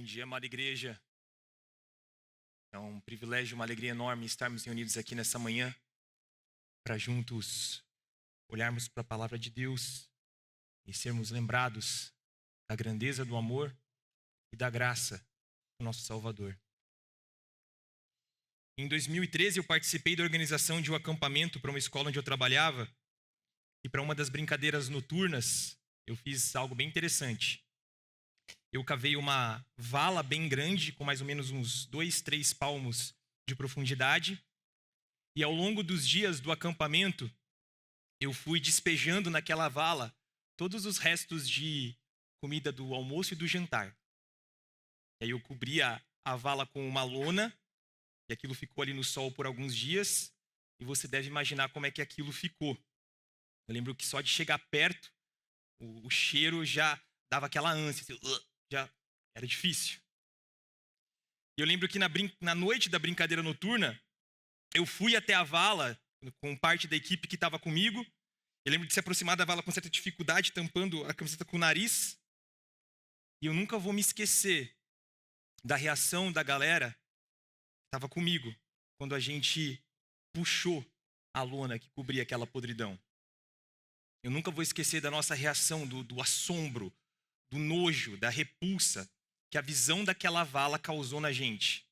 dia, amada igreja. É um privilégio, uma alegria enorme estarmos reunidos aqui nessa manhã para juntos olharmos para a palavra de Deus e sermos lembrados da grandeza do amor e da graça do nosso Salvador. Em 2013, eu participei da organização de um acampamento para uma escola onde eu trabalhava e para uma das brincadeiras noturnas eu fiz algo bem interessante. Eu cavei uma vala bem grande, com mais ou menos uns 2, 3 palmos de profundidade. E ao longo dos dias do acampamento, eu fui despejando naquela vala todos os restos de comida do almoço e do jantar. E aí eu cobria a vala com uma lona, e aquilo ficou ali no sol por alguns dias. E você deve imaginar como é que aquilo ficou. Eu lembro que só de chegar perto, o cheiro já dava aquela ânsia, assim, já era difícil. E eu lembro que na noite da brincadeira noturna, eu fui até a vala com parte da equipe que estava comigo. Eu lembro de se aproximar da vala com certa dificuldade, tampando a camiseta com o nariz. E eu nunca vou me esquecer da reação da galera que estava comigo quando a gente puxou a lona que cobria aquela podridão. Eu nunca vou esquecer da nossa reação, do assombro, do nojo, da repulsa que a visão daquela vala causou na gente.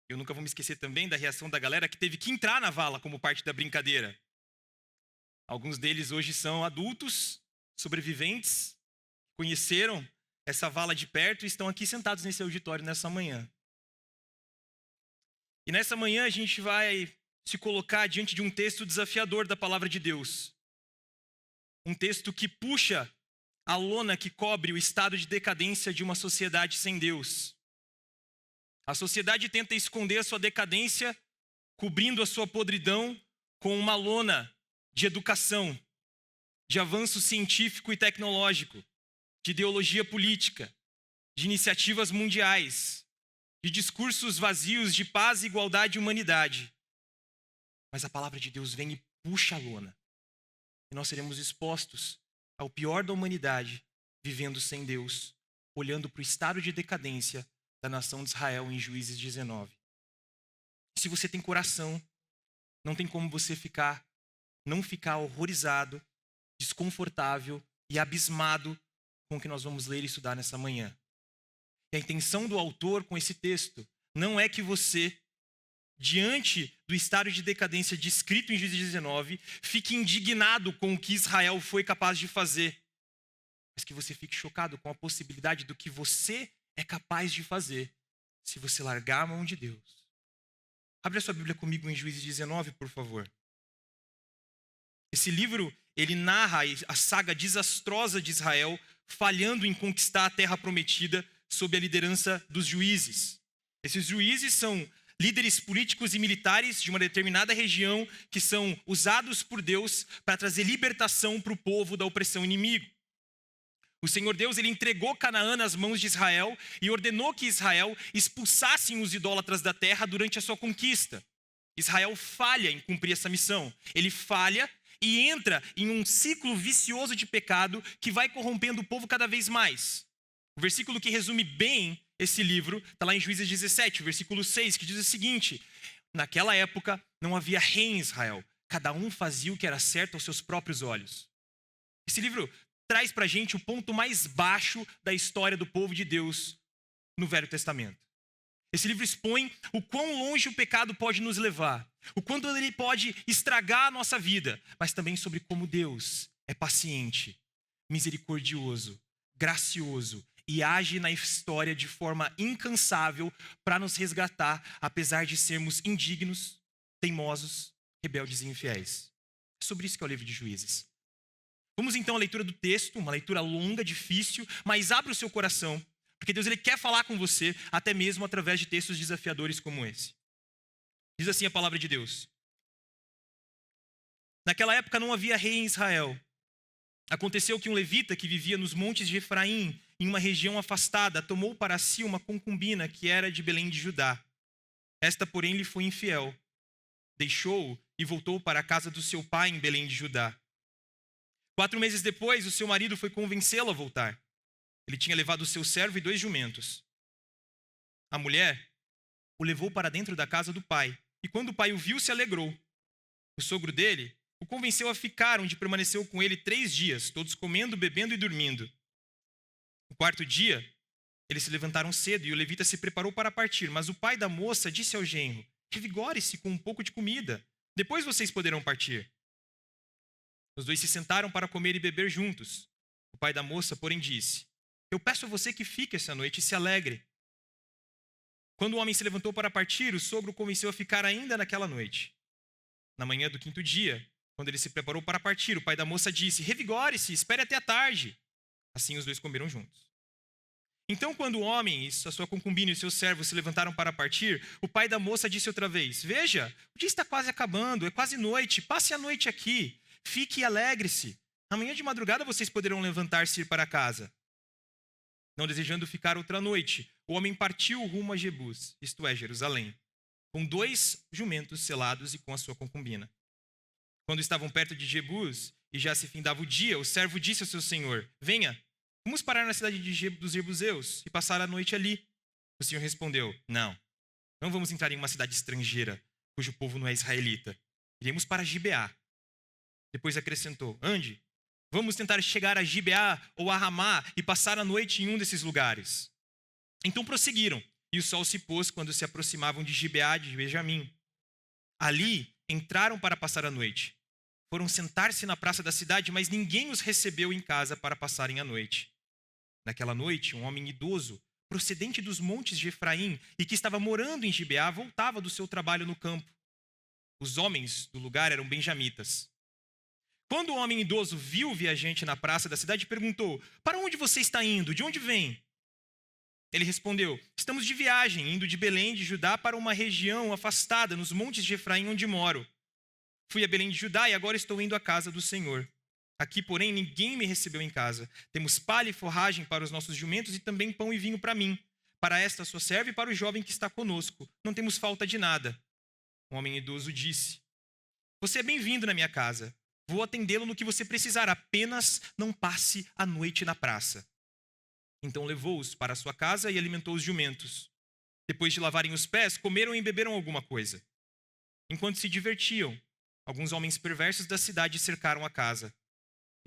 Eu nunca vou me esquecer também da reação da galera que teve que entrar na vala como parte da brincadeira. Alguns deles hoje são adultos, sobreviventes, conheceram essa vala de perto e estão aqui sentados nesse auditório nessa manhã. E nessa manhã a gente vai se colocar diante de um texto desafiador da palavra de Deus. Um texto que puxa a lona que cobre o estado de decadência de uma sociedade sem Deus. A sociedade tenta esconder a sua decadência, cobrindo a sua podridão com uma lona de educação, de avanço científico e tecnológico, de ideologia política, de iniciativas mundiais, de discursos vazios de paz, igualdade e humanidade. Mas a palavra de Deus vem e puxa a lona. E nós seremos expostos ao pior da humanidade, vivendo sem Deus, olhando para o estado de decadência da nação de Israel em Juízes 19. Se você tem coração, não tem como você não ficar horrorizado, desconfortável e abismado com o que nós vamos ler e estudar nessa manhã. E a intenção do autor com esse texto não é que você, diante do estado de decadência descrito em Juízes 19, fique indignado com o que Israel foi capaz de fazer, mas que você fique chocado com a possibilidade do que você é capaz de fazer se você largar a mão de Deus. Abre a sua Bíblia comigo em Juízes 19, por favor. Esse livro, ele narra a saga desastrosa de Israel falhando em conquistar a terra prometida sob a liderança dos juízes. Esses juízes são líderes políticos e militares de uma determinada região que são usados por Deus para trazer libertação para o povo da opressão inimigo. O Senhor Deus, ele entregou Canaã nas mãos de Israel e ordenou que Israel expulsassem os idólatras da terra durante a sua conquista. Israel falha em cumprir essa missão. Ele falha e entra em um ciclo vicioso de pecado que vai corrompendo o povo cada vez mais. O versículo que resume bem esse livro está lá em Juízes 17, versículo 6, que diz o seguinte: naquela época não havia rei em Israel, cada um fazia o que era certo aos seus próprios olhos. Esse livro traz para a gente o ponto mais baixo da história do povo de Deus no Velho Testamento. Esse livro expõe o quão longe o pecado pode nos levar, o quanto ele pode estragar a nossa vida, mas também sobre como Deus é paciente, misericordioso, gracioso e age na história de forma incansável para nos resgatar, apesar de sermos indignos, teimosos, rebeldes e infiéis. É sobre isso que é o livro de Juízes. Vamos então à leitura do texto, uma leitura longa, difícil, mas abre o seu coração, porque Deus ele quer falar com você, até mesmo através de textos desafiadores como esse. Diz assim a palavra de Deus: naquela época não havia rei em Israel. Aconteceu que um levita que vivia nos montes de Efraim, em uma região afastada, tomou para si uma concubina que era de Belém de Judá. Esta, porém, lhe foi infiel. Deixou-o e voltou para a casa do seu pai em Belém de Judá. 4 meses depois, o seu marido foi convencê-lo a voltar. Ele tinha levado o seu servo e 2 jumentos. a mulher, o levou para dentro da casa do pai. E quando o pai o viu, se alegrou. O sogro dele o convenceu a ficar, onde permaneceu com ele 3 dias, todos comendo, bebendo e dormindo. No 4º dia, eles se levantaram cedo e o levita se preparou para partir. Mas o pai da moça disse ao genro: revigore-se com um pouco de comida. Depois vocês poderão partir. Os dois se sentaram para comer e beber juntos. O pai da moça, porém, disse: eu peço a você que fique essa noite e se alegre. Quando o homem se levantou para partir, o sogro o convenceu a ficar ainda naquela noite. Na manhã do 5º dia, quando ele se preparou para partir, o pai da moça disse: revigore-se, espere até a tarde. Assim os dois comeram juntos. Então, quando o homem, a sua concubina e seus servos se levantaram para partir, o pai da moça disse outra vez: veja, o dia está quase acabando, é quase noite, passe a noite aqui, fique e alegre-se. Amanhã de madrugada vocês poderão levantar-se e ir para casa. Não desejando ficar outra noite, o homem partiu rumo a Jebus, isto é, Jerusalém, com 2 jumentos selados e com a sua concubina. Quando estavam perto de Jebus e já se findava o dia, o servo disse ao seu senhor: venha, vamos parar na cidade dos Jebuseus e passar a noite ali. O senhor respondeu: não vamos entrar em uma cidade estrangeira, cujo povo não é israelita. Iremos para Gibeá. Depois acrescentou: ande, vamos tentar chegar a Gibeá ou a Ramá e passar a noite em um desses lugares. Então prosseguiram, e o sol se pôs quando se aproximavam de Gibeá de Benjamim. Ali entraram para passar a noite. Foram sentar-se na praça da cidade, mas ninguém os recebeu em casa para passarem a noite. Naquela noite, um homem idoso, procedente dos montes de Efraim e que estava morando em Gibeá, voltava do seu trabalho no campo. Os homens do lugar eram benjamitas. Quando o homem idoso viu o viajante na praça da cidade, perguntou: para onde você está indo? De onde vem? Ele respondeu: estamos de viagem, indo de Belém de Judá para uma região afastada, nos montes de Efraim, onde moro. Fui a Belém de Judá e agora estou indo à casa do Senhor. Aqui, porém, ninguém me recebeu em casa. Temos palha e forragem para os nossos jumentos e também pão e vinho para mim, para esta sua serva e para o jovem que está conosco. Não temos falta de nada. O homem idoso disse: você é bem-vindo na minha casa. Vou atendê-lo no que você precisar, apenas não passe a noite na praça. Então levou-os para a sua casa e alimentou os jumentos. Depois de lavarem os pés, comeram e beberam alguma coisa. Enquanto se divertiam, alguns homens perversos da cidade cercaram a casa.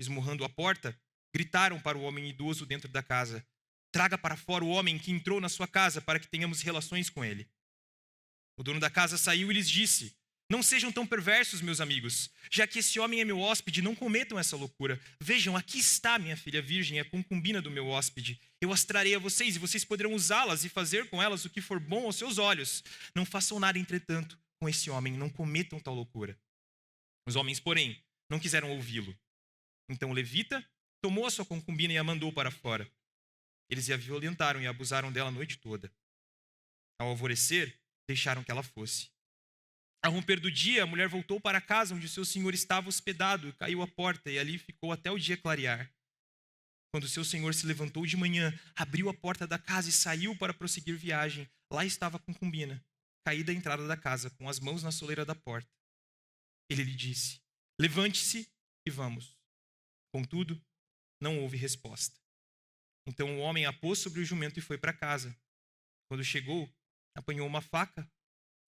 Esmurrando a porta, gritaram para o homem idoso dentro da casa: traga para fora o homem que entrou na sua casa para que tenhamos relações com ele. O dono da casa saiu e lhes disse: não sejam tão perversos, meus amigos, já que esse homem é meu hóspede, não cometam essa loucura. Vejam, aqui está minha filha virgem, a concubina do meu hóspede. Eu as trarei a vocês e vocês poderão usá-las e fazer com elas o que for bom aos seus olhos. Não façam nada, entretanto, com esse homem, não cometam tal loucura. Os homens, porém, não quiseram ouvi-lo. Então o levita tomou a sua concubina e a mandou para fora. Eles a violentaram e abusaram dela a noite toda. Ao alvorecer, deixaram que ela fosse. Ao romper do dia, a mulher voltou para a casa onde o seu senhor estava hospedado e caiu à porta, e ali ficou até o dia clarear. Quando o seu senhor se levantou de manhã, abriu a porta da casa e saiu para prosseguir viagem. Lá estava a concubina, caída à entrada da casa, com as mãos na soleira da porta. Ele lhe disse: levante-se e vamos. Contudo, não houve resposta. Então o homem a pôs sobre o jumento e foi para casa. Quando chegou, apanhou uma faca,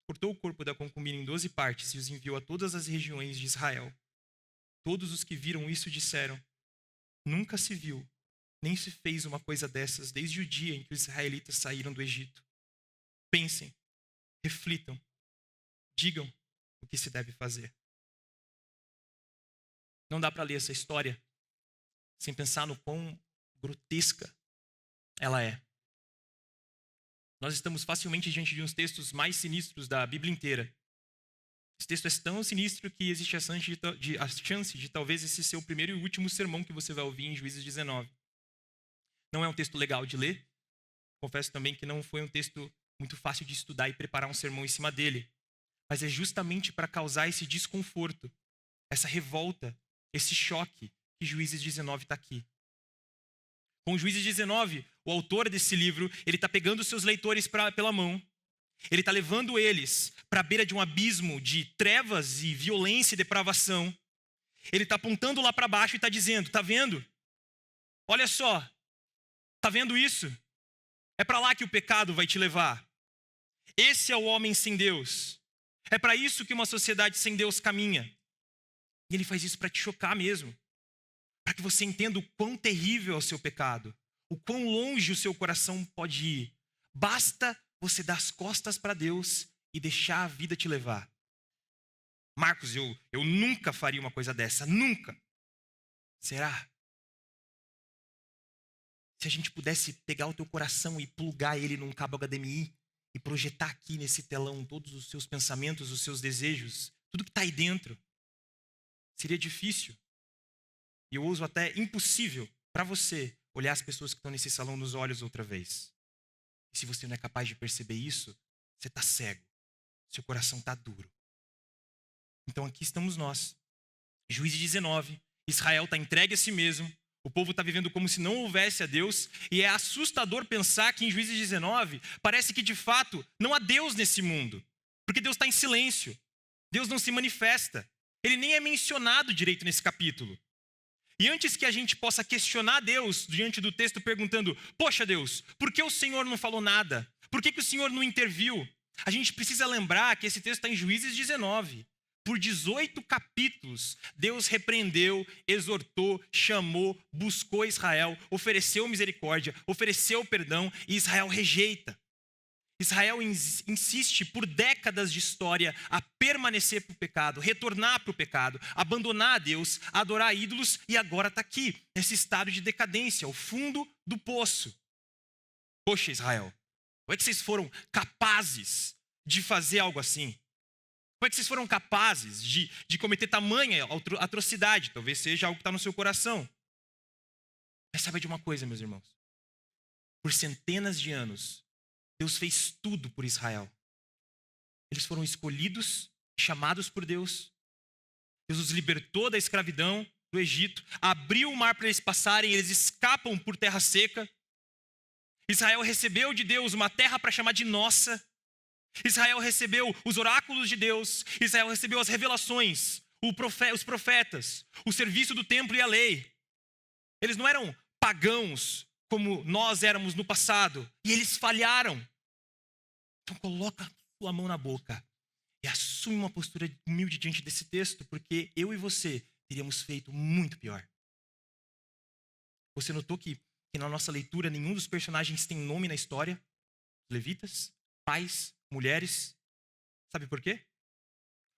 cortou o corpo da concubina em 12 partes e os enviou a todas as regiões de Israel. Todos os que viram isso disseram: nunca se viu, nem se fez uma coisa dessas desde o dia em que os israelitas saíram do Egito. Pensem, reflitam, digam o que se deve fazer. Não dá para ler essa história sem pensar no quão grotesca ela é. Nós estamos facilmente diante de uns textos mais sinistros da Bíblia inteira. Esse texto é tão sinistro que existe a chance de talvez esse ser o primeiro e último sermão que você vai ouvir em Juízes 19. Não é um texto legal de ler. Confesso também que não foi um texto muito fácil de estudar e preparar um sermão em cima dele. Mas é justamente para causar esse desconforto, essa revolta, esse choque que Juízes 19 está aqui. Com Juízes 19, o autor desse livro, ele está pegando os seus leitores pela mão, ele está levando eles para a beira de um abismo de trevas e violência e depravação. Ele está apontando lá para baixo e está dizendo: tá vendo? Olha só, tá vendo isso? É para lá que o pecado vai te levar. Esse é o homem sem Deus. É para isso que uma sociedade sem Deus caminha. E ele faz isso para te chocar mesmo. Para que você entenda o quão terrível é o seu pecado. O quão longe o seu coração pode ir. Basta você dar as costas para Deus e deixar a vida te levar. Marcos, eu nunca faria uma coisa dessa. Nunca. Será? Se a gente pudesse pegar o teu coração e plugar ele num cabo HDMI e projetar aqui nesse telão todos os seus pensamentos, os seus desejos, tudo que está aí dentro, seria difícil. E eu ouso até impossível para você olhar as pessoas que estão nesse salão nos olhos outra vez. E se você não é capaz de perceber isso, você está cego. Seu coração está duro. Então aqui estamos nós. Juízes 19. Israel está entregue a si mesmo. O povo está vivendo como se não houvesse a Deus. E é assustador pensar que em Juízes 19 parece que de fato não há Deus nesse mundo. Porque Deus está em silêncio. Deus não se manifesta. Ele nem é mencionado direito nesse capítulo. E antes que a gente possa questionar Deus diante do texto perguntando: poxa Deus, por que o Senhor não falou nada? Por que o Senhor não interviu? A gente precisa lembrar que esse texto está em Juízes 19. Por 18 capítulos, Deus repreendeu, exortou, chamou, buscou Israel, ofereceu misericórdia, ofereceu perdão e Israel rejeita. Israel insiste por décadas de história a permanecer para o pecado, retornar para o pecado, abandonar a Deus, adorar ídolos e agora está aqui, nesse estado de decadência, o fundo do poço. Poxa, Israel, como é que vocês foram capazes de fazer algo assim? Como é que vocês foram capazes de cometer tamanha atrocidade? Talvez seja algo que está no seu coração. Mas sabe de uma coisa, meus irmãos? Por centenas de anos, Deus fez tudo por Israel. Eles foram escolhidos, chamados por Deus. Deus os libertou da escravidão do Egito, abriu o mar para eles passarem, eles escapam por terra seca. Israel recebeu de Deus uma terra para chamar de nossa. Israel recebeu os oráculos de Deus. Israel recebeu as revelações, os profetas, o serviço do templo e a lei. Eles não eram pagãos como nós éramos no passado. E eles falharam. Então coloca sua mão na boca e assume uma postura humilde diante desse texto, porque eu e você teríamos feito muito pior. Você notou que na nossa leitura nenhum dos personagens tem nome na história? Levitas, pais, mulheres. Sabe por quê?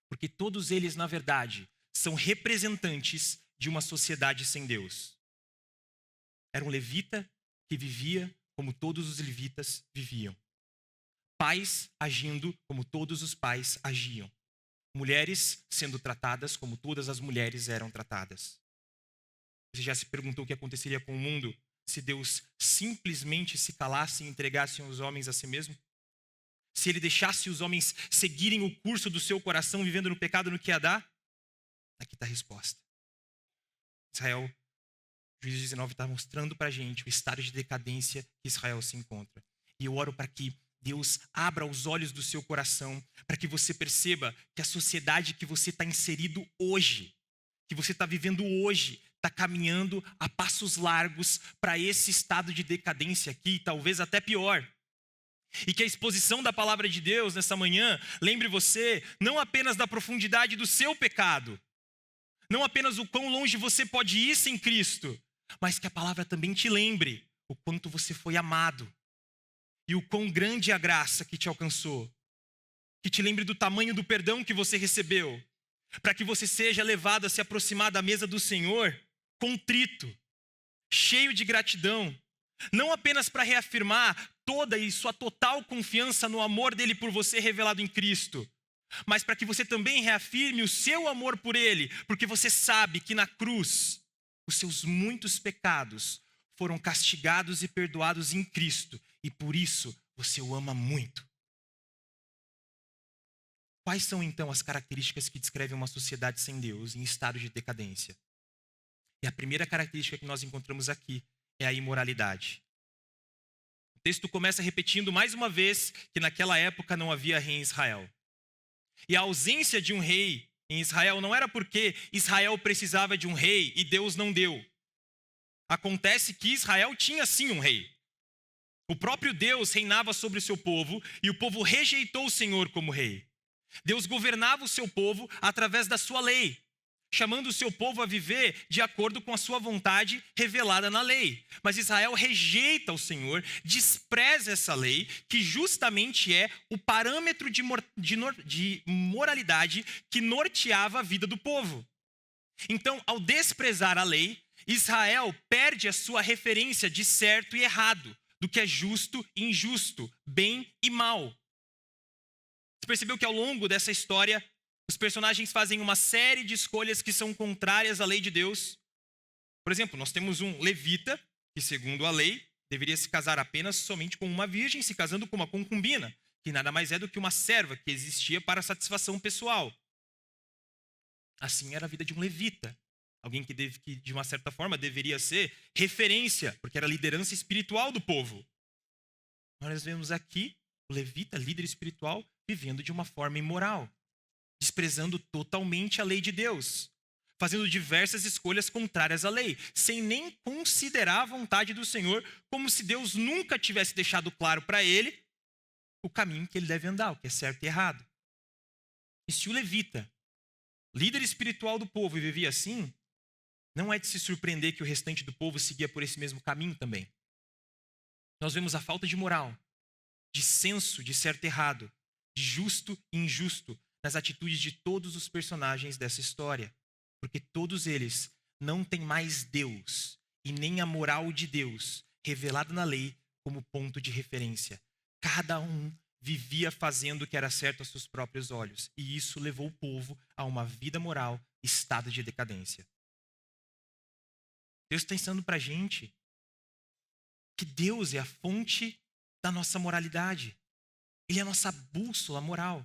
Porque todos eles, na verdade, são representantes de uma sociedade sem Deus. Era um levita que vivia como todos os levitas viviam. Pais agindo como todos os pais agiam. Mulheres sendo tratadas como todas as mulheres eram tratadas. Você já se perguntou o que aconteceria com o mundo se Deus simplesmente se calasse e entregasse os homens a si mesmo? Se ele deixasse os homens seguirem o curso do seu coração, vivendo no pecado, no que ia dar? Aqui está a resposta. Israel, Juízes 19 está mostrando para a gente o estado de decadência que Israel se encontra. E eu oro para que Deus abra os olhos do seu coração, para que você perceba que a sociedade que você está inserido hoje, que você está vivendo hoje, está caminhando a passos largos para esse estado de decadência aqui, talvez até pior. E que a exposição da palavra de Deus nessa manhã lembre você não apenas da profundidade do seu pecado, não apenas o quão longe você pode ir sem Cristo, mas que a palavra também te lembre o quanto você foi amado e o quão grande é a graça que te alcançou. Que te lembre do tamanho do perdão que você recebeu, para que você seja levado a se aproximar da mesa do Senhor contrito, cheio de gratidão, não apenas para reafirmar toda e sua total confiança no amor dele por você revelado em Cristo, mas para que você também reafirme o seu amor por ele, porque você sabe que na cruz os seus muitos pecados foram castigados e perdoados em Cristo, e por isso você o ama muito. Quais são então as características que descrevem uma sociedade sem Deus, em estado de decadência? E a primeira característica que nós encontramos aqui é a imoralidade. O texto começa repetindo mais uma vez que naquela época não havia rei em Israel. E a ausência de um rei em Israel não era porque Israel precisava de um rei e Deus não deu. Acontece que Israel tinha sim um rei. O próprio Deus reinava sobre o seu povo e o povo rejeitou o Senhor como rei. Deus governava o seu povo através da sua lei, chamando o seu povo a viver de acordo com a sua vontade revelada na lei. Mas Israel rejeita o Senhor, despreza essa lei, que justamente é o parâmetro de moralidade que norteava a vida do povo. Então, ao desprezar a lei, Israel perde a sua referência de certo e errado, do que é justo e injusto, bem e mal. Você percebeu que ao longo dessa história, os personagens fazem uma série de escolhas que são contrárias à lei de Deus. Por exemplo, nós temos um levita, que segundo a lei, deveria se casar apenas somente com uma virgem, se casando com uma concubina, que nada mais é do que uma serva que existia para satisfação pessoal. Assim era a vida de um levita. Alguém que de uma certa forma deveria ser referência, porque era a liderança espiritual do povo. Nós vemos aqui o levita, líder espiritual, vivendo de uma forma imoral, desprezando totalmente a lei de Deus, fazendo diversas escolhas contrárias à lei, sem nem considerar a vontade do Senhor, como se Deus nunca tivesse deixado claro para ele o caminho que ele deve andar, o que é certo e errado. E se o levita, líder espiritual do povo, vivia assim, não é de se surpreender que o restante do povo seguia por esse mesmo caminho também. Nós vemos a falta de moral, de senso de certo e errado, de justo e injusto nas atitudes de todos os personagens dessa história. Porque todos eles não têm mais Deus e nem a moral de Deus revelada na lei como ponto de referência. Cada um vivia fazendo o que era certo aos seus próprios olhos. E isso levou o povo a uma vida moral, estado de decadência. Deus está ensinando para a gente que Deus é a fonte da nossa moralidade. Ele é a nossa bússola moral.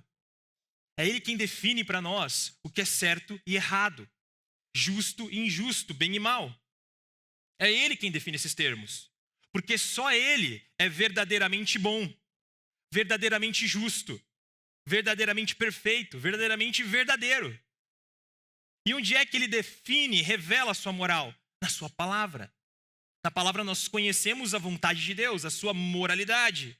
É Ele quem define para nós o que é certo e errado, justo e injusto, bem e mal. É Ele quem define esses termos. Porque só Ele é verdadeiramente bom, verdadeiramente justo, verdadeiramente perfeito, verdadeiramente verdadeiro. E onde é que Ele define, revela a sua moral? Na sua palavra. Na palavra nós conhecemos a vontade de Deus, a sua moralidade.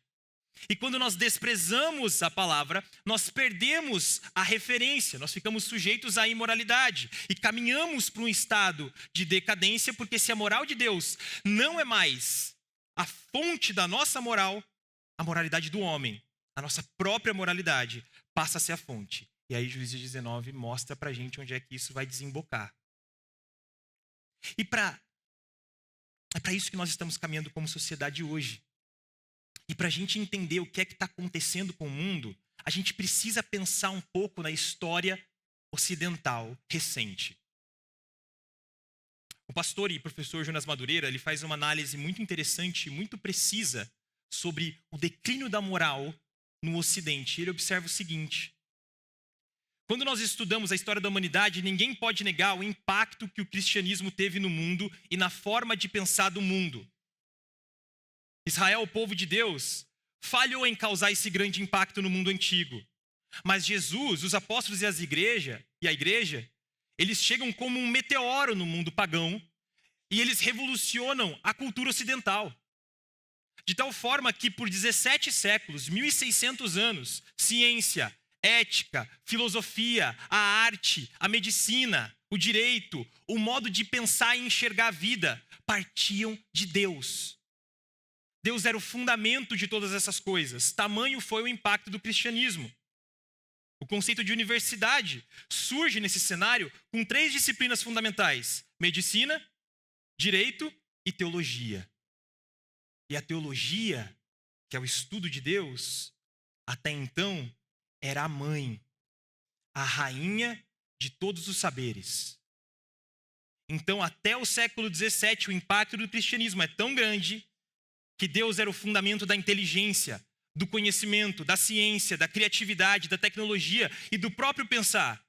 E quando nós desprezamos a palavra, nós perdemos a referência, nós ficamos sujeitos à imoralidade e caminhamos para um estado de decadência, porque se a moral de Deus não é mais a fonte da nossa moral, a moralidade do homem, a nossa própria moralidade, passa a ser a fonte. E aí Juízes 19 mostra para a gente onde é que isso vai desembocar. E é para isso que nós estamos caminhando como sociedade hoje. E para a gente entender o que é que está acontecendo com o mundo, a gente precisa pensar um pouco na história ocidental recente. O pastor e professor Jonas Madureira, ele faz uma análise muito interessante, muito precisa, sobre o declínio da moral no Ocidente. Ele observa o seguinte: quando nós estudamos a história da humanidade, ninguém pode negar o impacto que o cristianismo teve no mundo e na forma de pensar do mundo. Israel, o povo de Deus, falhou em causar esse grande impacto no mundo antigo. Mas Jesus, os apóstolos e a igreja, eles chegam como um meteoro no mundo pagão e eles revolucionam a cultura ocidental. De tal forma que por 17 séculos, 1.600 anos, ciência, ética, filosofia, a arte, a medicina, o direito, o modo de pensar e enxergar a vida partiam de Deus. Deus era o fundamento de todas essas coisas. Tamanho foi o impacto do cristianismo. O conceito de universidade surge nesse cenário com 3 disciplinas fundamentais: medicina, direito e teologia. E a teologia, que é o estudo de Deus, até então era a mãe, a rainha de todos os saberes. Então, até o século XVII, o impacto do cristianismo é tão grande que Deus era o fundamento da inteligência, do conhecimento, da ciência, da criatividade, da tecnologia e do próprio pensar.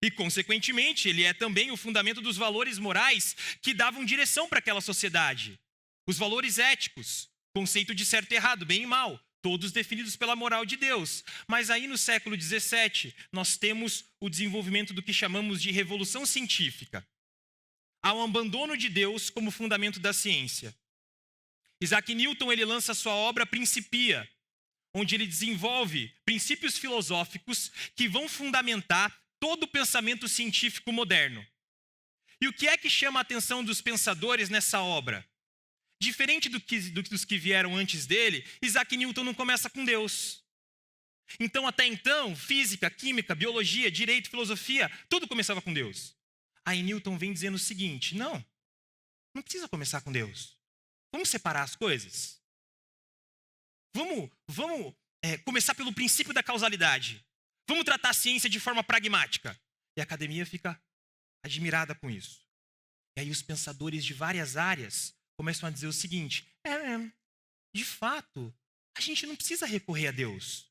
E, consequentemente, ele é também o fundamento dos valores morais que davam direção para aquela sociedade. Os valores éticos, conceito de certo e errado, bem e mal, todos definidos pela moral de Deus. Mas aí no século XVII, nós temos o desenvolvimento do que chamamos de revolução científica. Há um abandono de Deus como fundamento da ciência. Isaac Newton, ele lança sua obra Principia, onde ele desenvolve princípios filosóficos que vão fundamentar todo o pensamento científico moderno. E o que é que chama a atenção dos pensadores nessa obra? Diferente dos que vieram antes dele, Isaac Newton não começa com Deus. Então, até então, física, química, biologia, direito, filosofia, tudo começava com Deus. Aí Newton vem dizendo o seguinte: não precisa começar com Deus. Vamos separar as coisas. Vamos começar pelo princípio da causalidade. Vamos tratar a ciência de forma pragmática. E a academia fica admirada com isso. E aí os pensadores de várias áreas começam a dizer o seguinte: de fato, a gente não precisa recorrer a Deus.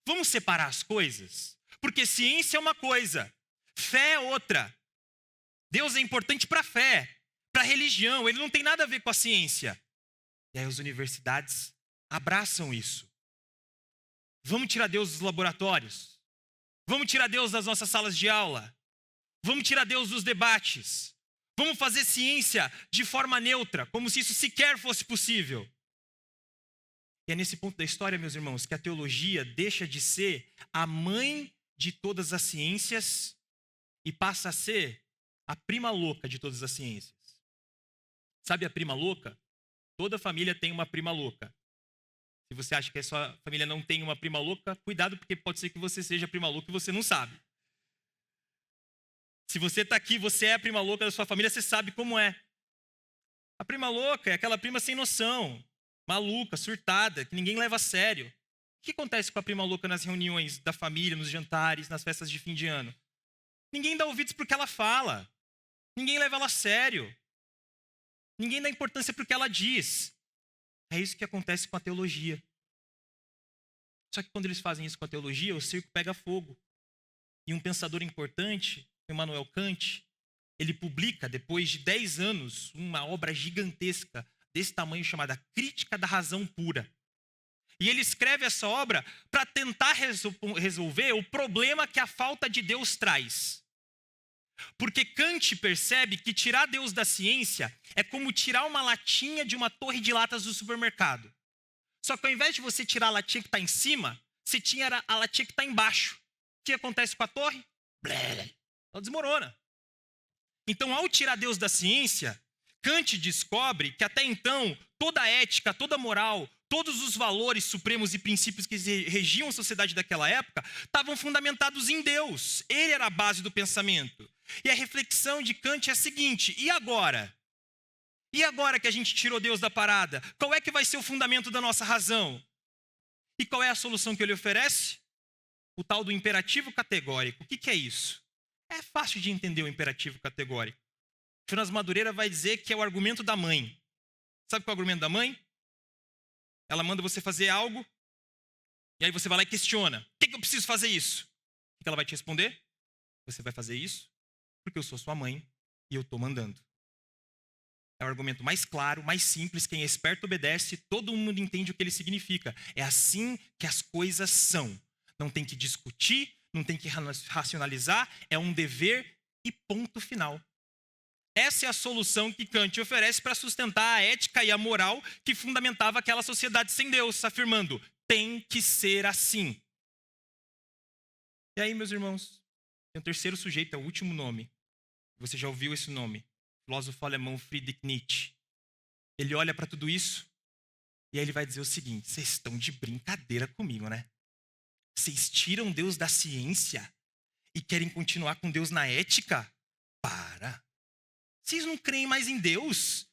Vamos separar as coisas, porque ciência é uma coisa, fé é outra. Deus é importante para a fé, para a religião, ele não tem nada a ver com a ciência. E aí as universidades abraçam isso. Vamos tirar Deus dos laboratórios. Vamos tirar Deus das nossas salas de aula. Vamos tirar Deus dos debates. Vamos fazer ciência de forma neutra, como se isso sequer fosse possível. E é nesse ponto da história, meus irmãos, que a teologia deixa de ser a mãe de todas as ciências e passa a ser a prima louca de todas as ciências. Sabe a prima louca? Toda família tem uma prima louca. Se você acha que a sua família não tem uma prima louca, cuidado, porque pode ser que você seja a prima louca e você não sabe. Se você está aqui, você é a prima louca da sua família, você sabe como é. A prima louca é aquela prima sem noção, maluca, surtada, que ninguém leva a sério. O que acontece com a prima louca nas reuniões da família, nos jantares, nas festas de fim de ano? Ninguém dá ouvidos para o que ela fala. Ninguém leva ela a sério. Ninguém dá importância para o que ela diz. É isso que acontece com a teologia. Só que quando eles fazem isso com a teologia, o circo pega fogo. E um pensador importante, Immanuel Kant, ele publica, depois de 10 anos, uma obra gigantesca desse tamanho chamada Crítica da Razão Pura. E ele escreve essa obra para tentar resolver o problema que a falta de Deus traz. Porque Kant percebe que tirar Deus da ciência é como tirar uma latinha de uma torre de latas do supermercado. Só que ao invés de você tirar a latinha que está em cima, você tira a latinha que está embaixo. O que acontece com a torre? Ela desmorona. Então, ao tirar Deus da ciência, Kant descobre que até então toda a ética, toda a moral, todos os valores supremos e princípios que regiam a sociedade daquela época estavam fundamentados em Deus. Ele era a base do pensamento. E a reflexão de Kant é a seguinte: e agora? E agora que a gente tirou Deus da parada? Qual é que vai ser o fundamento da nossa razão? E qual é a solução que ele oferece? O tal do imperativo categórico. O que é isso? É fácil de entender o imperativo categórico. Jonas Madureira vai dizer que é o argumento da mãe. Sabe qual é o argumento da mãe? Ela manda você fazer algo, e aí você vai lá e questiona. Por que eu preciso fazer isso? O que ela vai te responder? Você vai fazer isso porque eu sou sua mãe e eu estou mandando. É o argumento mais claro, mais simples. Quem é esperto obedece, todo mundo entende o que ele significa. É assim que as coisas são. Não tem que discutir, não tem que racionalizar, é um dever e ponto final. Essa é a solução que Kant oferece para sustentar a ética e a moral que fundamentava aquela sociedade sem Deus, afirmando: tem que ser assim. E aí, meus irmãos, tem um terceiro sujeito, é o último nome. Você já ouviu esse nome? O filósofo alemão Friedrich Nietzsche. Ele olha para tudo isso e aí ele vai dizer o seguinte: vocês estão de brincadeira comigo, né? Vocês tiram Deus da ciência e querem continuar com Deus na ética? Para! Vocês não creem mais em Deus,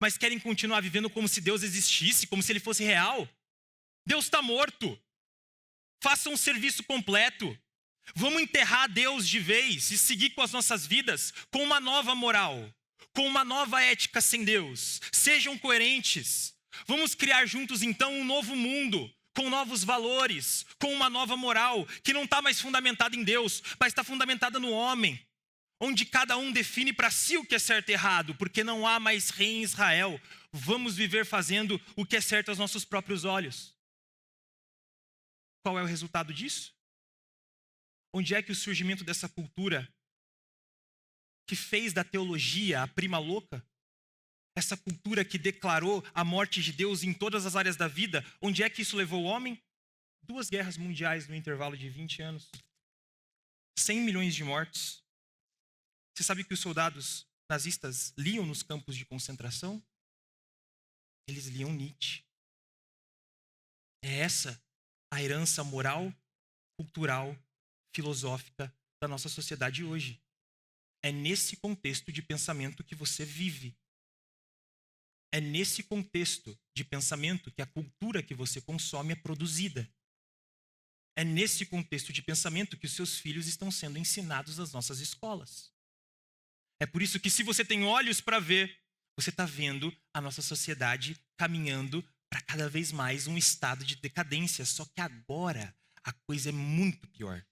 mas querem continuar vivendo como se Deus existisse, como se ele fosse real? Deus está morto. Façam um serviço completo. Vamos enterrar Deus de vez e seguir com as nossas vidas com uma nova moral, com uma nova ética sem Deus. Sejam coerentes. Vamos criar juntos, então, um novo mundo, com novos valores, com uma nova moral, que não está mais fundamentada em Deus, mas está fundamentada no homem, onde cada um define para si o que é certo e errado, porque não há mais rei em Israel. Vamos viver fazendo o que é certo aos nossos próprios olhos. Qual é o resultado disso? Onde é que o surgimento dessa cultura que fez da teologia a prima louca essa cultura que declarou a morte de Deus em todas as áreas da vida, onde é que isso levou o homem? 2 guerras mundiais no intervalo de 20 anos. 100 milhões de mortos. Você sabe que os soldados nazistas liam nos campos de concentração? Eles liam Nietzsche. É essa a herança moral, cultural, filosófica da nossa sociedade hoje. É nesse contexto de pensamento que você vive. É nesse contexto de pensamento que a cultura que você consome é produzida. É nesse contexto de pensamento que os seus filhos estão sendo ensinados nas nossas escolas. É por isso que, se você tem olhos para ver, você está vendo a nossa sociedade caminhando para cada vez mais um estado de decadência. Só que agora a coisa é muito pior.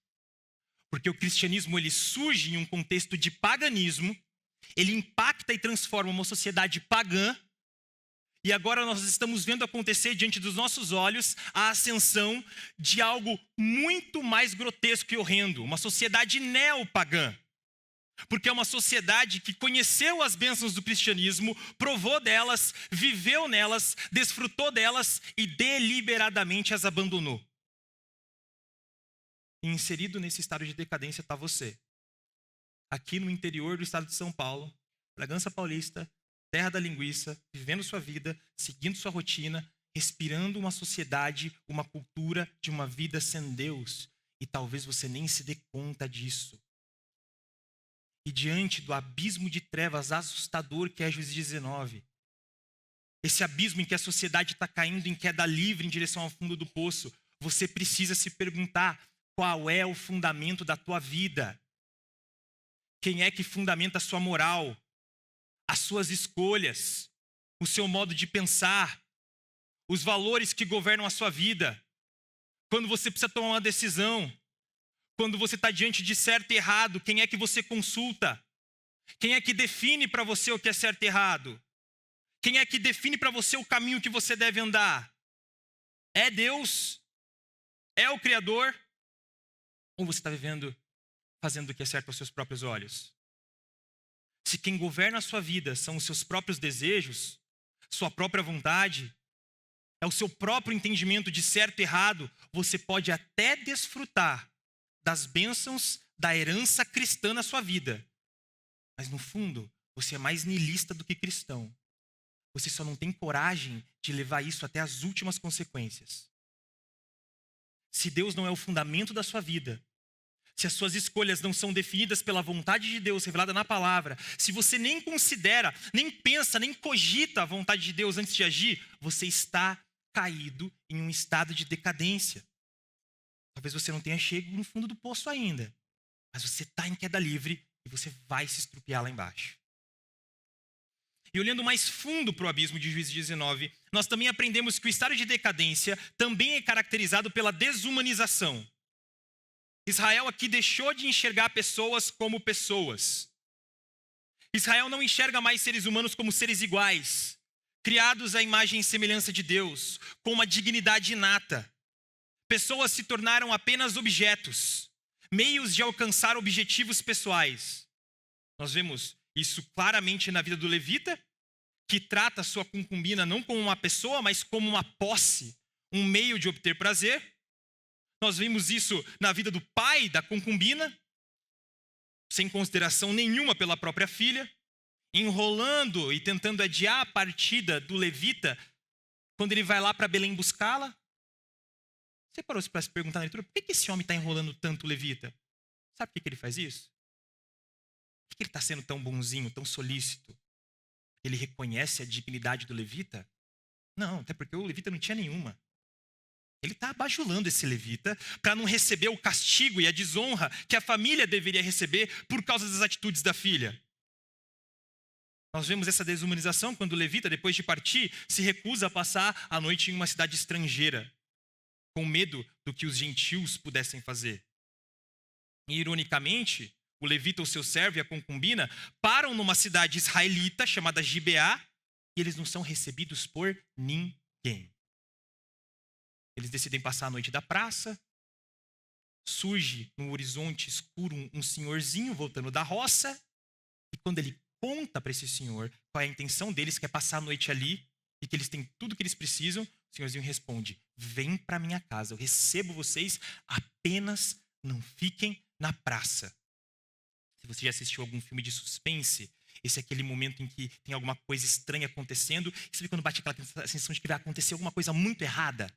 Porque o cristianismo ele surge em um contexto de paganismo, ele impacta e transforma uma sociedade pagã, e agora nós estamos vendo acontecer diante dos nossos olhos a ascensão de algo muito mais grotesco e horrendo, uma sociedade neopagã. Porque é uma sociedade que conheceu as bênçãos do cristianismo, provou delas, viveu nelas, desfrutou delas e deliberadamente as abandonou. E inserido nesse estado de decadência está você. Aqui no interior do estado de São Paulo, Bragança Paulista, terra da linguiça, vivendo sua vida, seguindo sua rotina, respirando uma sociedade, uma cultura de uma vida sem Deus. E talvez você nem se dê conta disso. E diante do abismo de trevas assustador que é Juízes 19, esse abismo em que a sociedade está caindo em queda livre em direção ao fundo do poço, você precisa se perguntar qual é o fundamento da tua vida. Quem é que fundamenta a sua moral, as suas escolhas, o seu modo de pensar, os valores que governam a sua vida. Quando você precisa tomar uma decisão, quando você está diante de certo e errado, quem é que você consulta? Quem é que define para você o que é certo e errado? Quem é que define para você o caminho que você deve andar? É Deus? É o Criador? Ou você está vivendo, fazendo o que é certo aos seus próprios olhos? Se quem governa a sua vida são os seus próprios desejos, sua própria vontade, é o seu próprio entendimento de certo e errado, você pode até desfrutar das bênçãos da herança cristã na sua vida. Mas no fundo, você é mais niilista do que cristão. Você só não tem coragem de levar isso até as últimas consequências. Se Deus não é o fundamento da sua vida, se as suas escolhas não são definidas pela vontade de Deus revelada na palavra, se você nem considera, nem pensa, nem cogita a vontade de Deus antes de agir, você está caído em um estado de decadência. Talvez você não tenha chegado no fundo do poço ainda, mas você está em queda livre e você vai se estrupiar lá embaixo. E olhando mais fundo para o abismo de Juízes 19, nós também aprendemos que o estado de decadência também é caracterizado pela desumanização. Israel aqui deixou de enxergar pessoas como pessoas. Israel não enxerga mais seres humanos como seres iguais, criados à imagem e semelhança de Deus, com uma dignidade inata. Pessoas se tornaram apenas objetos, meios de alcançar objetivos pessoais. Nós vemos isso claramente na vida do levita, que trata sua concubina não como uma pessoa, mas como uma posse, um meio de obter prazer. Nós vimos isso na vida do pai da concubina, sem consideração nenhuma pela própria filha, enrolando e tentando adiar a partida do levita quando ele vai lá para Belém buscá-la. Você parou para se perguntar na leitura, por que esse homem está enrolando tanto o levita? Sabe por que ele faz isso? Por que ele está sendo tão bonzinho, tão solícito? Ele reconhece a dignidade do levita? Não, até porque o levita não tinha nenhuma. Ele está bajulando esse levita para não receber o castigo e a desonra que a família deveria receber por causa das atitudes da filha. Nós vemos essa desumanização quando o levita, depois de partir, se recusa a passar a noite em uma cidade estrangeira, com medo do que os gentios pudessem fazer. E, ironicamente, o levita, o seu servo e a concubina param numa cidade israelita chamada Gibeá e eles não são recebidos por ninguém. Eles decidem passar a noite da praça. Surge no horizonte escuro um senhorzinho voltando da roça. E quando ele conta para esse senhor qual é a intenção deles, que é passar a noite ali e que eles têm tudo que eles precisam, o senhorzinho responde: vem para minha casa, eu recebo vocês, apenas não fiquem na praça. Se você já assistiu algum filme de suspense, esse é aquele momento em que tem alguma coisa estranha acontecendo, e você vê quando bate aquela sensação de que vai acontecer alguma coisa muito errada.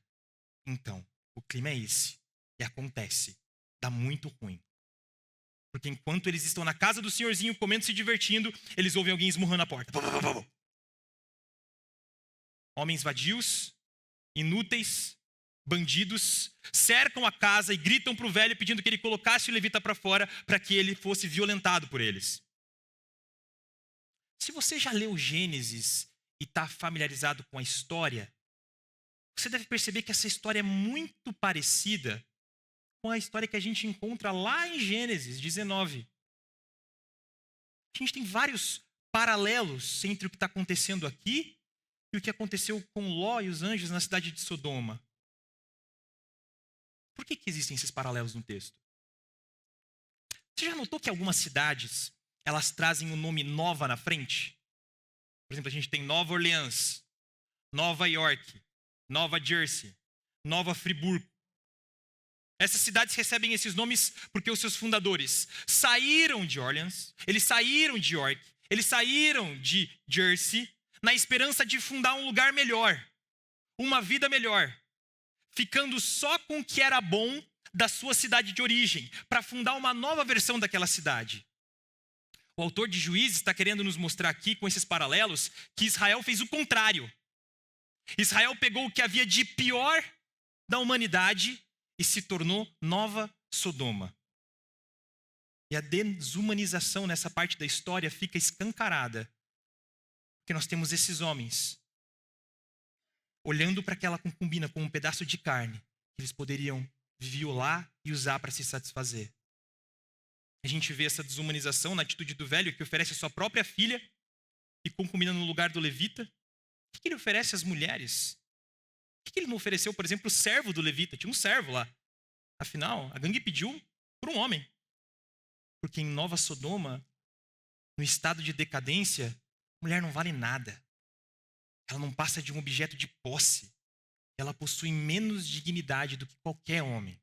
Então, o clima é esse. E acontece. Dá muito ruim. Porque enquanto eles estão na casa do senhorzinho, comendo, se divertindo, eles ouvem alguém esmurrando a porta. Homens vadios, inúteis, bandidos, cercam a casa e gritam para o velho pedindo que ele colocasse o levita para fora para que ele fosse violentado por eles. Se você já leu Gênesis e está familiarizado com a história, você deve perceber que essa história é muito parecida com a história que a gente encontra lá em Gênesis 19. A gente tem vários paralelos entre o que está acontecendo aqui e o que aconteceu com Ló e os anjos na cidade de Sodoma. Por que existem esses paralelos no texto? Você já notou que algumas cidades, elas trazem o nome Nova na frente? Por exemplo, a gente tem Nova Orleans, Nova York, Nova Jersey, Nova Friburgo. Essas cidades recebem esses nomes porque os seus fundadores saíram de Orleans, eles saíram de York, eles saíram de Jersey na esperança de fundar um lugar melhor, uma vida melhor, ficando só com o que era bom da sua cidade de origem, para fundar uma nova versão daquela cidade. O autor de Juízes está querendo nos mostrar aqui, com esses paralelos, que Israel fez o contrário. Israel pegou o que havia de pior da humanidade e se tornou Nova Sodoma. E a desumanização nessa parte da história fica escancarada. Porque nós temos esses homens olhando para aquela concubina como um pedaço de carne que eles poderiam violar e usar para se satisfazer. A gente vê essa desumanização na atitude do velho que oferece a sua própria filha e concubina no lugar do levita. O que ele oferece às mulheres? Por que ele não ofereceu, por exemplo, o servo do levita? Tinha um servo lá. Afinal, a gangue pediu por um homem. Porque em Nova Sodoma, no estado de decadência, a mulher não vale nada. Ela não passa de um objeto de posse. Ela possui menos dignidade do que qualquer homem.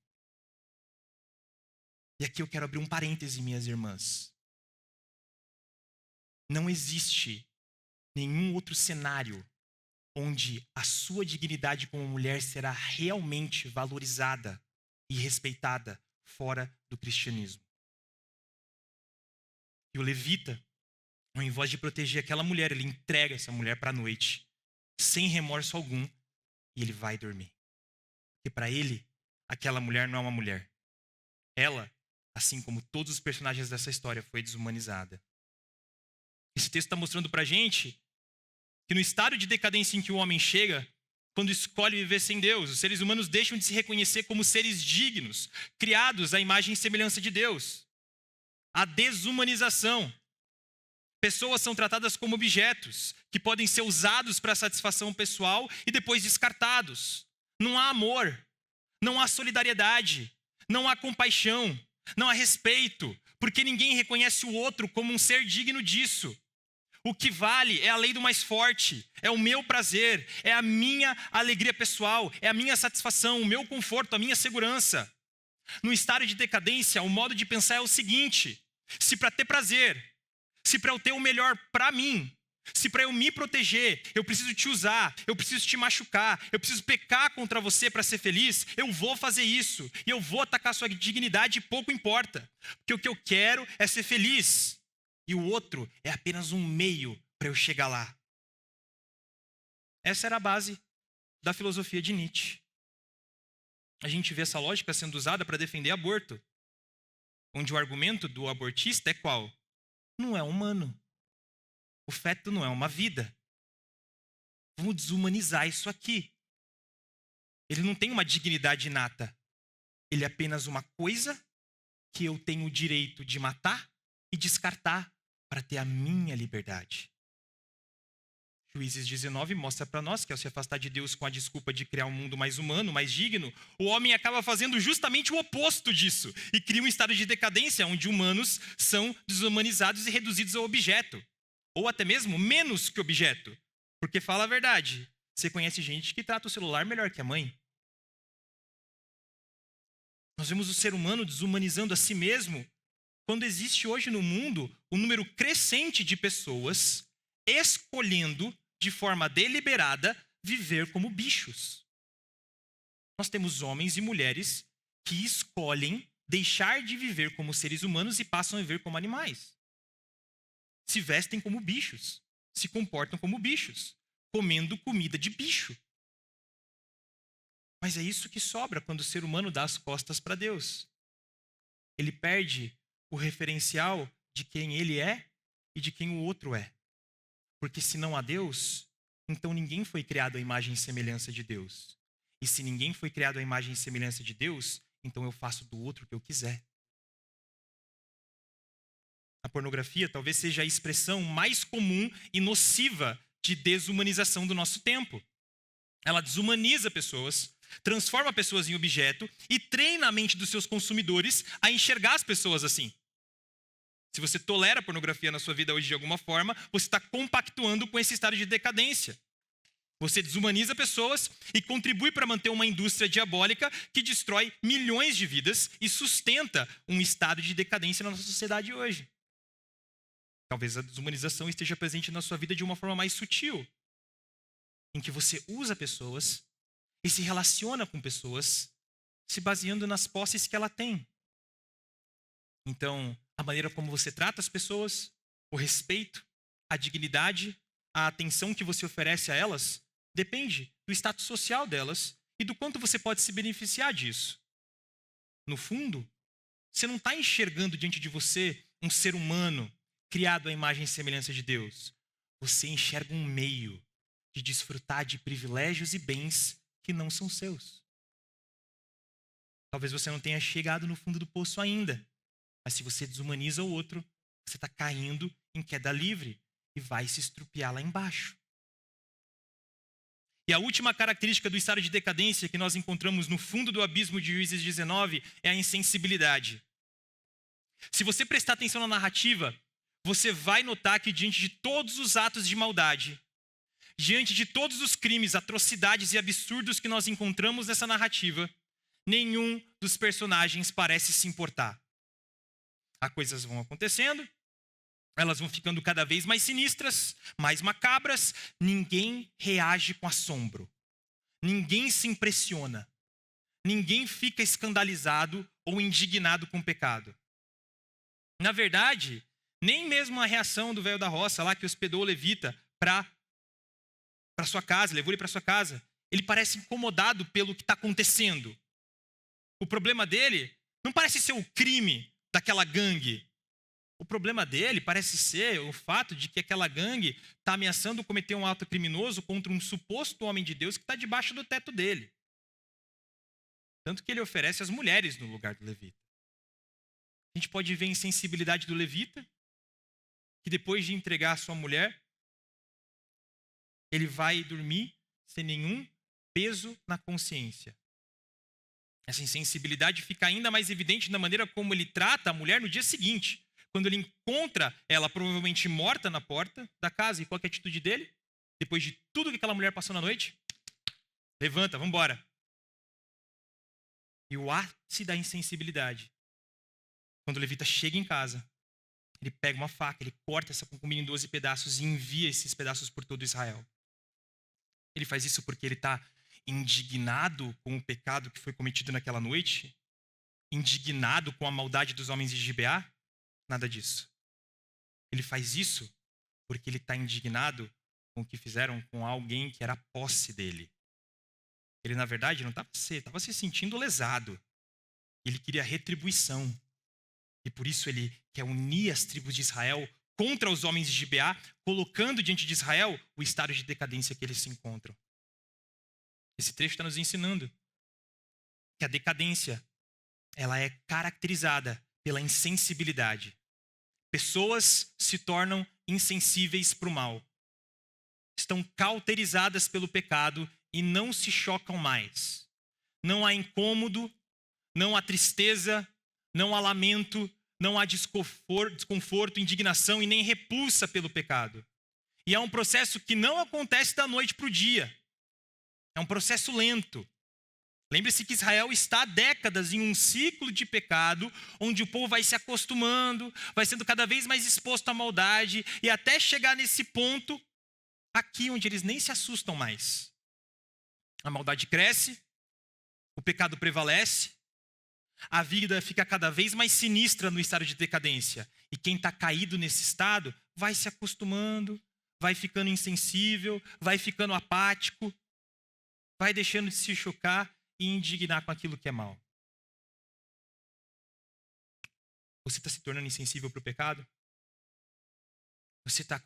E aqui eu quero abrir um parêntese, minhas irmãs. Não existe nenhum outro cenário onde a sua dignidade como mulher será realmente valorizada e respeitada fora do cristianismo. E o levita, ao invés de proteger aquela mulher, ele entrega essa mulher para a noite, sem remorso algum, e ele vai dormir. Porque para ele, aquela mulher não é uma mulher. Ela, assim como todos os personagens dessa história, foi desumanizada. Esse texto está mostrando para a gente que no estado de decadência em que o homem chega, quando escolhe viver sem Deus, os seres humanos deixam de se reconhecer como seres dignos, criados à imagem e semelhança de Deus. A desumanização. Pessoas são tratadas como objetos que podem ser usados para satisfação pessoal e depois descartados. Não há amor, não há solidariedade, não há compaixão, não há respeito, porque ninguém reconhece o outro como um ser digno disso. O que vale é a lei do mais forte, é o meu prazer, é a minha alegria pessoal, é a minha satisfação, o meu conforto, a minha segurança. No estado de decadência, o modo de pensar é o seguinte: se para ter prazer, se para eu ter o melhor para mim, se para eu me proteger, eu preciso te usar, eu preciso te machucar, eu preciso pecar contra você para ser feliz, eu vou fazer isso. E eu vou atacar sua dignidade e pouco importa. Porque o que eu quero é ser feliz. E o outro é apenas um meio para eu chegar lá. Essa era a base da filosofia de Nietzsche. A gente vê essa lógica sendo usada para defender aborto. Onde o argumento do abortista é qual? Não é humano. O feto não é uma vida. Vamos desumanizar isso aqui. Ele não tem uma dignidade inata. Ele é apenas uma coisa que eu tenho o direito de matar e descartar para ter a minha liberdade. Juízes 19 mostra para nós que ao se afastar de Deus com a desculpa de criar um mundo mais humano, mais digno, o homem acaba fazendo justamente o oposto disso e cria um estado de decadência onde humanos são desumanizados e reduzidos ao objeto. ou até mesmo menos que objeto. Porque fala a verdade, você conhece gente que trata o celular melhor que a mãe. Nós vemos o ser humano desumanizando a si mesmo quando existe hoje no mundo um número crescente de pessoas escolhendo de forma deliberada viver como bichos. Nós temos homens e mulheres que escolhem deixar de viver como seres humanos e passam a viver como animais. Se vestem como bichos, se comportam como bichos, comendo comida de bicho. Mas é isso que sobra quando o ser humano dá as costas para Deus. Ele perde o referencial de quem ele é e de quem o outro é. Porque se não há Deus, então ninguém foi criado à imagem e semelhança de Deus. E se ninguém foi criado à imagem e semelhança de Deus, então eu faço do outro o que eu quiser. A pornografia talvez seja a expressão mais comum e nociva de desumanização do nosso tempo. Ela desumaniza pessoas, transforma pessoas em objeto e treina a mente dos seus consumidores a enxergar as pessoas assim. Se você tolera a pornografia na sua vida hoje de alguma forma, você está compactuando com esse estado de decadência. Você desumaniza pessoas e contribui para manter uma indústria diabólica que destrói milhões de vidas e sustenta um estado de decadência na nossa sociedade hoje. Talvez a desumanização esteja presente na sua vida de uma forma mais sutil, em que você usa pessoas e se relaciona com pessoas se baseando nas posses que ela tem. Então, a maneira como você trata as pessoas, o respeito, a dignidade, a atenção que você oferece a elas, depende do status social delas e do quanto você pode se beneficiar disso. No fundo, você não está enxergando diante de você um ser humano criado à imagem e semelhança de Deus. Você enxerga um meio de desfrutar de privilégios e bens que não são seus. Talvez você não tenha chegado no fundo do poço ainda, mas se você desumaniza o outro, você está caindo em queda livre e vai se estrupiar lá embaixo. E a última característica do estado de decadência que nós encontramos no fundo do abismo de Juízes 19 é a insensibilidade. Se você prestar atenção na narrativa, você vai notar que diante de todos os atos de maldade, diante de todos os crimes, atrocidades e absurdos que nós encontramos nessa narrativa, nenhum dos personagens parece se importar. As coisas vão acontecendo, elas vão ficando cada vez mais sinistras, mais macabras, ninguém reage com assombro, ninguém se impressiona, ninguém fica escandalizado ou indignado com o pecado. Na verdade, nem mesmo a reação do velho da roça lá que hospedou o levita para sua casa, levou ele para sua casa, ele parece incomodado pelo que está acontecendo. O problema dele não parece ser o crime daquela gangue. O problema dele parece ser o fato de que aquela gangue está ameaçando cometer um ato criminoso contra um suposto homem de Deus que está debaixo do teto dele. Tanto que ele oferece as mulheres no lugar do levita. A gente pode ver a insensibilidade do levita, que depois de entregar a sua mulher, ele vai dormir sem nenhum peso na consciência. Essa insensibilidade fica ainda mais evidente na maneira como ele trata a mulher no dia seguinte, quando ele encontra ela provavelmente morta na porta da casa. E qual que é a atitude dele? Depois de tudo que aquela mulher passou na noite? Levanta, vamos embora. E o ápice da insensibilidade, quando o levita chega em casa, ele pega uma faca, ele corta essa concubina em 12 pedaços e envia esses pedaços por todo Israel. Ele faz isso porque ele está indignado com o pecado que foi cometido naquela noite? Indignado com a maldade dos homens de Gibeá? Nada disso. Ele faz isso porque ele está indignado com o que fizeram com alguém que era posse dele. Ele, na verdade, não estava se sentindo lesado. Ele queria retribuição. E por isso ele quer unir as tribos de Israel contra os homens de Gibeá, colocando diante de Israel o estado de decadência que eles se encontram. Esse trecho está nos ensinando que a decadência ela é caracterizada pela insensibilidade. Pessoas se tornam insensíveis para o mal. Estão cauterizadas pelo pecado e não se chocam mais. Não há incômodo, não há tristeza, não há lamento, não há desconforto, indignação e nem repulsa pelo pecado. E é um processo que não acontece da noite para o dia. É um processo lento. Lembre-se que Israel está há décadas em um ciclo de pecado, onde o povo vai se acostumando, vai sendo cada vez mais exposto à maldade, e até chegar nesse ponto aqui, onde eles nem se assustam mais. A maldade cresce, o pecado prevalece, a vida fica cada vez mais sinistra no estado de decadência. E quem está caído nesse estado vai se acostumando, vai ficando insensível, vai ficando apático, vai deixando de se chocar e indignar com aquilo que é mal. Você está se tornando insensível para o pecado? Você está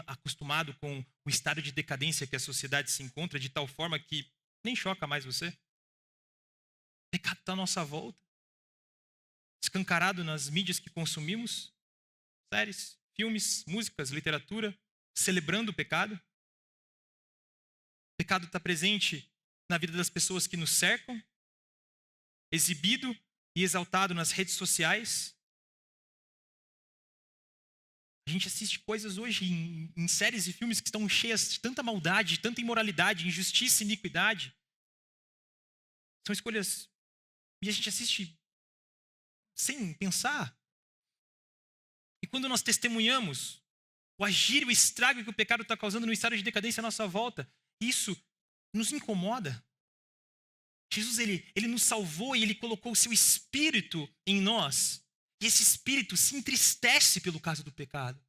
acostumado com o estado de decadência que a sociedade se encontra de tal forma que nem choca mais você? O pecado está à nossa volta. Escancarado nas mídias que consumimos, séries, filmes, músicas, literatura, celebrando o pecado. O pecado está presente na vida das pessoas que nos cercam, exibido e exaltado nas redes sociais. A gente assiste coisas hoje em séries e filmes que estão cheias de tanta maldade, de tanta imoralidade, injustiça e iniquidade. São escolhas... E a gente assiste sem pensar. E quando nós testemunhamos o agir e o estrago que o pecado está causando no estado de decadência à nossa volta, isso nos incomoda. Jesus, ele nos salvou e ele colocou o seu espírito em nós. E esse espírito se entristece pelo caso do pecado.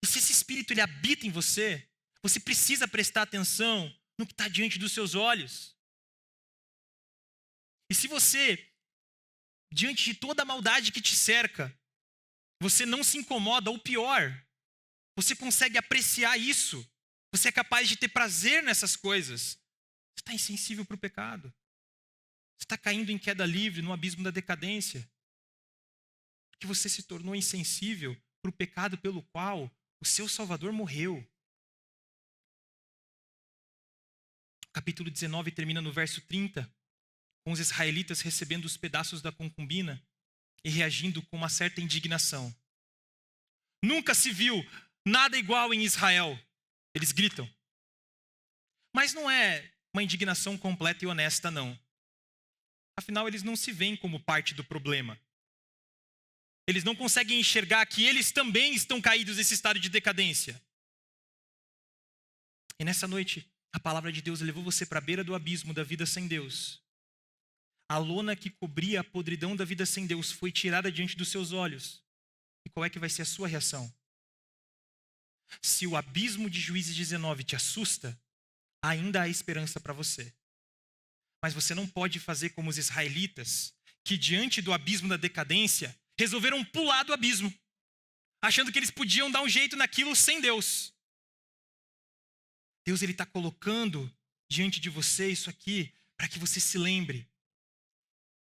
E se esse espírito ele habita em você, você precisa prestar atenção no que está diante dos seus olhos. E se você, diante de toda a maldade que te cerca, você não se incomoda, ou pior, você consegue apreciar isso, você é capaz de ter prazer nessas coisas, você está insensível para o pecado. Você está caindo em queda livre no abismo da decadência. Porque você se tornou insensível para o pecado pelo qual o seu Salvador morreu. O capítulo 19 termina no verso 30, com os israelitas recebendo os pedaços da concubina e reagindo com uma certa indignação. Nunca se viu nada igual em Israel, eles gritam. Mas não é uma indignação completa e honesta, não. Afinal, eles não se veem como parte do problema. Eles não conseguem enxergar que eles também estão caídos nesse estado de decadência. E nessa noite, a palavra de Deus levou você para a beira do abismo da vida sem Deus. A lona que cobria a podridão da vida sem Deus foi tirada diante dos seus olhos. E qual é que vai ser a sua reação? Se o abismo de Juízes 19 te assusta, ainda há esperança para você. Mas você não pode fazer como os israelitas, que diante do abismo da decadência, resolveram pular do abismo, achando que eles podiam dar um jeito naquilo sem Deus. Deus está colocando diante de você isso aqui, para que você se lembre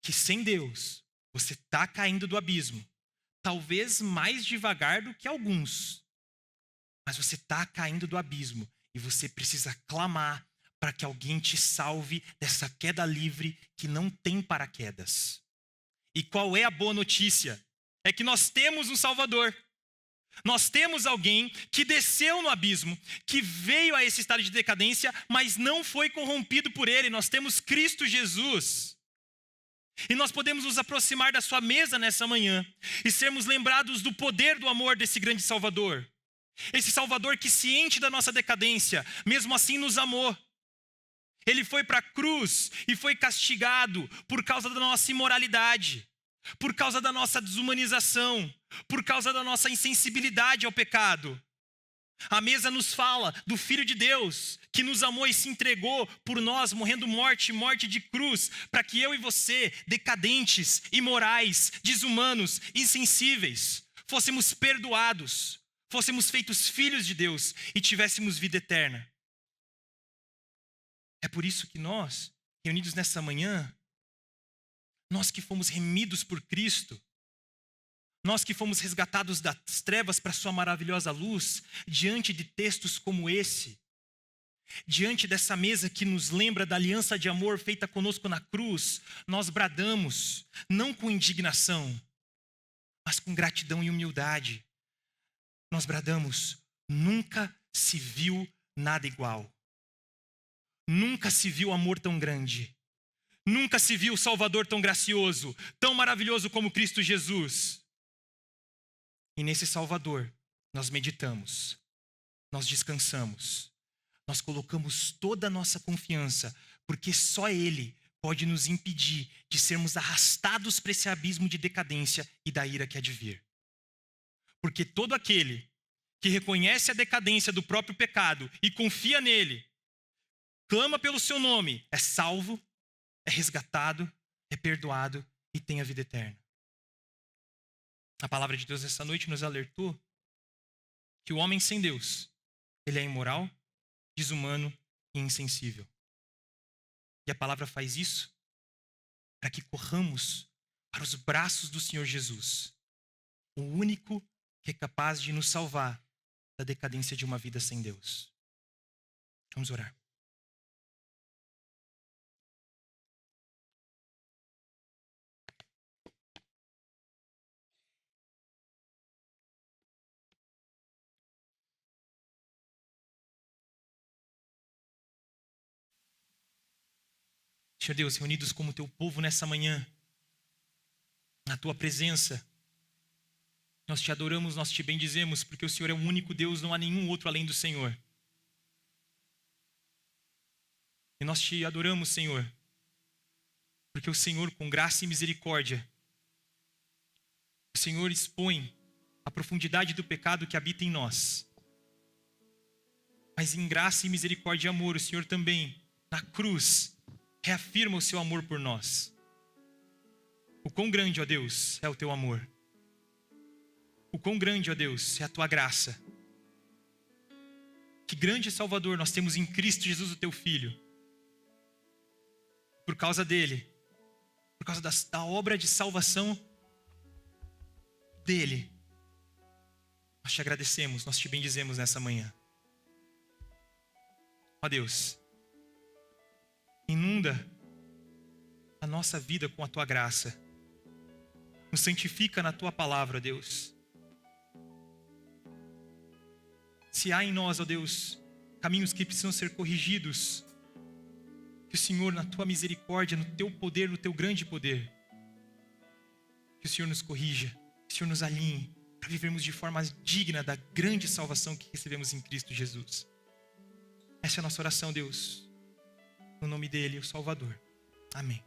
que sem Deus, você está caindo do abismo. Talvez mais devagar do que alguns. Mas você está caindo do abismo. E você precisa clamar para que alguém te salve dessa queda livre que não tem paraquedas. E qual é a boa notícia? É que nós temos um Salvador. Nós temos alguém que desceu no abismo, que veio a esse estado de decadência, mas não foi corrompido por ele. Nós temos Cristo Jesus. E nós podemos nos aproximar da sua mesa nessa manhã e sermos lembrados do poder do amor desse grande Salvador. Esse Salvador que, ciente da nossa decadência, mesmo assim nos amou. Ele foi para a cruz e foi castigado por causa da nossa imoralidade, por causa da nossa desumanização, por causa da nossa insensibilidade ao pecado. A mesa nos fala do Filho de Deus, que nos amou e se entregou por nós, morrendo morte de cruz, para que eu e você, decadentes, imorais, desumanos, insensíveis, fôssemos perdoados, fôssemos feitos filhos de Deus e tivéssemos vida eterna. É por isso que nós, reunidos nessa manhã, nós que fomos remidos por Cristo, nós que fomos resgatados das trevas para a sua maravilhosa luz, diante de textos como esse, diante dessa mesa que nos lembra da aliança de amor feita conosco na cruz, nós bradamos, não com indignação, mas com gratidão e humildade, nós bradamos: nunca se viu nada igual. Nunca se viu amor tão grande. Nunca se viu Salvador tão gracioso, tão maravilhoso como Cristo Jesus. E nesse Salvador, nós meditamos, nós descansamos, nós colocamos toda a nossa confiança, porque só Ele pode nos impedir de sermos arrastados para esse abismo de decadência e da ira que há de vir. Porque todo aquele que reconhece a decadência do próprio pecado e confia nele, clama pelo seu nome, é salvo, é resgatado, é perdoado e tem a vida eterna. A palavra de Deus essa noite nos alertou que o homem sem Deus, ele é imoral, desumano e insensível. E a palavra faz isso para que corramos para os braços do Senhor Jesus, o único que é capaz de nos salvar da decadência de uma vida sem Deus. Vamos orar. Senhor Deus, reunidos como teu povo nessa manhã, na tua presença, nós te adoramos, nós te bendizemos, porque o Senhor é o único Deus, não há nenhum outro além do Senhor. E nós te adoramos, Senhor, porque o Senhor, com graça e misericórdia, o Senhor expõe a profundidade do pecado que habita em nós. Mas em graça e misericórdia e amor, o Senhor também, na cruz, reafirma o seu amor por nós. O quão grande, ó Deus, é o teu amor. O quão grande, ó Deus, é a tua graça. Que grande Salvador nós temos em Cristo Jesus, o teu Filho. Por causa dele, por causa da obra de salvação dele, nós te agradecemos, nós te bendizemos nessa manhã. Ó Deus, inunda a nossa vida com a tua graça. Nos santifica na tua palavra, Deus. Se há em nós, ó Deus, caminhos que precisam ser corrigidos, que o Senhor, na tua misericórdia, no teu poder, no teu grande poder, que o Senhor nos corrija, que o Senhor nos alinhe, para vivermos de forma digna da grande salvação que recebemos em Cristo Jesus. Essa é a nossa oração, Deus. No nome dele, o Salvador. Amém.